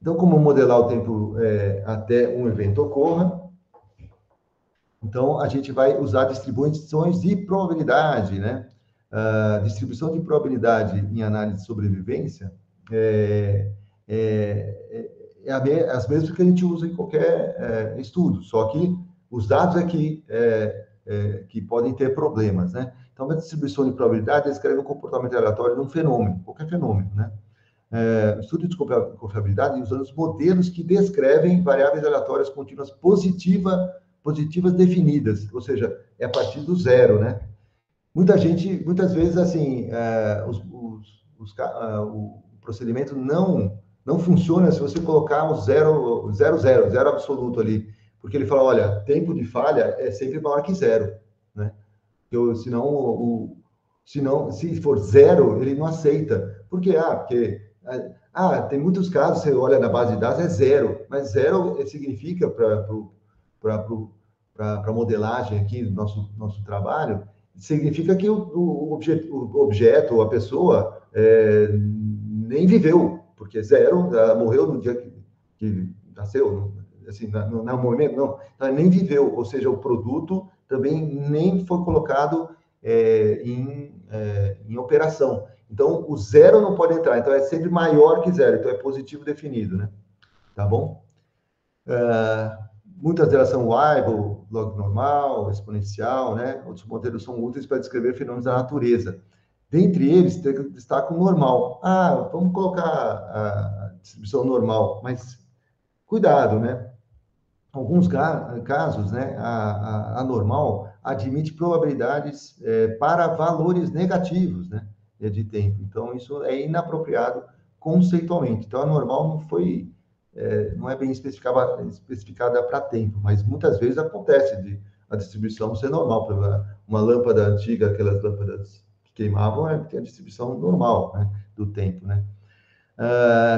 Então, como modelar o tempo até um evento ocorra? Então, a gente vai usar distribuições de probabilidade, né? A distribuição de probabilidade em análise de sobrevivência é, as mesmas que a gente usa em qualquer estudo, só que os dados aqui que podem ter problemas, né? Então, a distribuição de probabilidade descreve o comportamento aleatório de um fenômeno, qualquer fenômeno, né? Estudo de confiabilidade usando os modelos que descrevem variáveis aleatórias contínuas positivas definidas, ou seja, é a partir do zero, né? Muitas vezes, assim, o procedimento não funciona se você colocar um zero absoluto ali, porque ele fala, olha, tempo de falha é sempre maior que zero, né? Senão, se for zero, ele não aceita. Por quê? Tem muitos casos, você olha na base de dados, é zero, mas zero significa para a modelagem aqui do nosso trabalho, significa que o objeto, a pessoa, nem viveu, porque zero, ela morreu no dia que nasceu, assim, no momento, não, ela nem viveu, ou seja, o produto também nem foi colocado em operação. Então, o zero não pode entrar, então é sempre maior que zero, então é positivo definido, né? Tá bom? Muitas delas são Weibull, log normal, exponencial, né? Outros modelos são úteis para descrever fenômenos da natureza. Dentre eles, destaca o normal. Vamos colocar a distribuição normal, mas cuidado, né? Alguns casos, né, a normal admite probabilidades para valores negativos, né, de tempo. Então, isso é inapropriado conceitualmente. Então, a normal não é bem especificada para tempo, mas muitas vezes acontece de a distribuição ser normal. Uma lâmpada antiga, aquelas lâmpadas que queimavam, tem a distribuição normal, né, do tempo, né?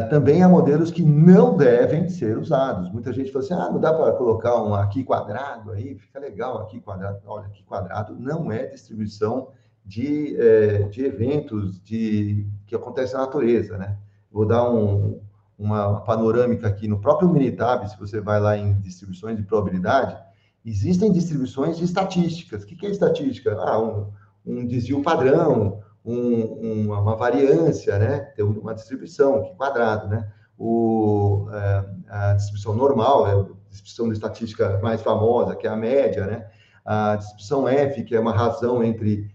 Também há modelos que não devem ser usados. Muita gente fala assim, não dá para colocar um aqui quadrado aí, fica legal aqui quadrado. Olha, aqui quadrado não é distribuição de eventos que acontecem na natureza, né? Vou dar uma panorâmica aqui no próprio Minitab, se você vai lá em distribuições de probabilidade, existem distribuições de estatísticas. O que é estatística? Um desvio padrão, uma variância, né? Tem uma distribuição aqui quadrado, né? A distribuição normal, a distribuição de estatística mais famosa, que é a média, né? A distribuição F, que é uma razão entre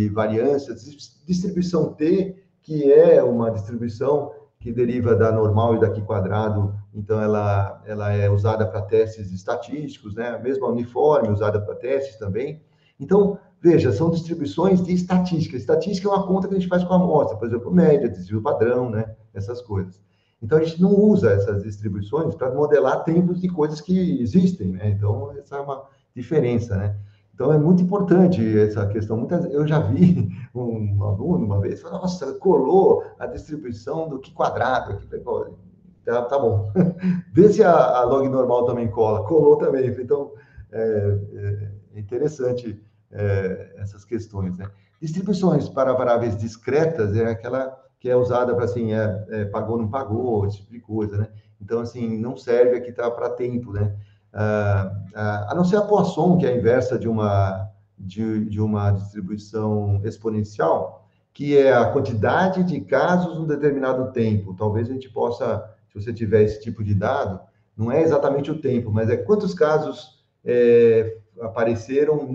variâncias, distribuição T, que é uma distribuição que deriva da normal e da Q quadrado, então ela é usada para testes estatísticos, né? A mesma uniforme usada para testes também. Então, veja, são distribuições de estatística. Estatística é uma conta que a gente faz com a amostra, por exemplo, média, desvio padrão, né? Essas coisas. Então, a gente não usa essas distribuições para modelar tempos de coisas que existem, né? Então, essa é uma diferença, né? Então, é muito importante essa questão. Eu já vi um aluno uma vez, falou, nossa, colou a distribuição do Q quadrado aqui. Tá bom. Vê se a log normal também cola. Colou também. Então, é interessante essas questões, né? Distribuições para variáveis discretas é aquela que é usada para, assim, pagou, não pagou, esse tipo de coisa, né? Então, assim, não serve aqui para tempo, né? A não ser a Poisson, que é a inversa de uma distribuição exponencial, que é a quantidade de casos num determinado tempo. Talvez a gente possa, se você tiver esse tipo de dado, não é exatamente o tempo, mas é quantos casos apareceram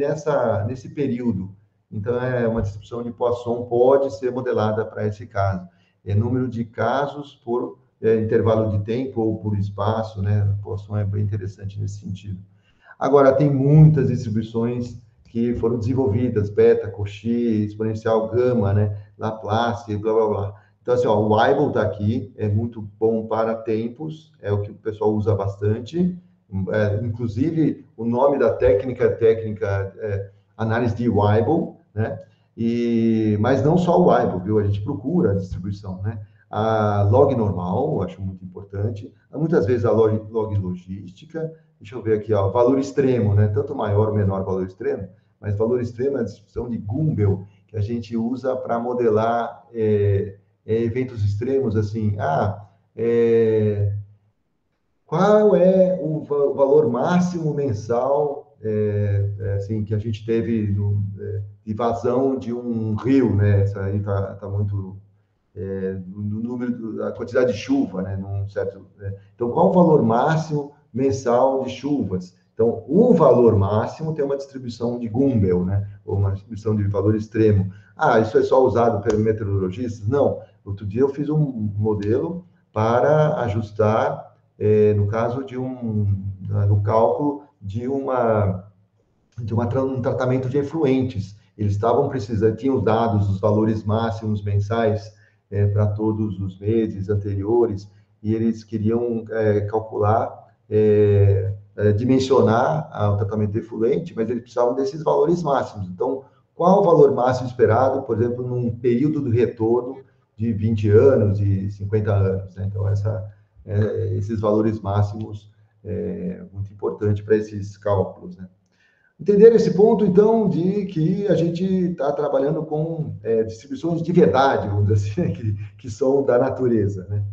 nesse período. Então, uma distribuição de Poisson pode ser modelada para esse caso. É número de casos por intervalo de tempo ou por espaço, né? Poisson é bem interessante nesse sentido. Agora, tem muitas distribuições que foram desenvolvidas, beta, Cauchy, exponencial, gama, né? Laplace, blá, blá, blá. Então, assim, o Weibull está aqui, é muito bom para tempos, é o que o pessoal usa bastante. Inclusive, o nome da técnica análise de Weibull, né? Mas não só o Weibull, viu? A gente procura a distribuição, né? A log normal, acho muito importante. Muitas vezes a log logística. Deixa eu ver aqui, ó, valor extremo, né? Tanto maior ou menor valor extremo, mas valor extremo é a distribuição de Gumbel, que a gente usa para modelar eventos extremos, assim, Qual é o valor máximo mensal assim, que a gente teve de vazão de um rio, né? Isso aí tá muito no número da quantidade de chuva, né? Num certo, então, qual o valor máximo mensal de chuvas? Então, o valor máximo tem uma distribuição de Gumbel, né? Ou uma distribuição de valor extremo. Ah, isso é só usado pelos meteorologistas? Não. Outro dia eu fiz um modelo para ajustar, no caso no cálculo um tratamento de efluentes. Eles estavam precisando, tinham dados os valores máximos mensais para todos os meses anteriores, e eles queriam calcular, dimensionar o tratamento de efluente, mas eles precisavam desses valores máximos. Então, qual o valor máximo esperado, por exemplo, num período de retorno de 20 anos e 50 anos, né? Então, esses valores máximos muito importante para esses cálculos, né? Entender esse ponto, então, de que a gente está trabalhando com distribuições de verdade, vamos dizer assim, que são da natureza, né?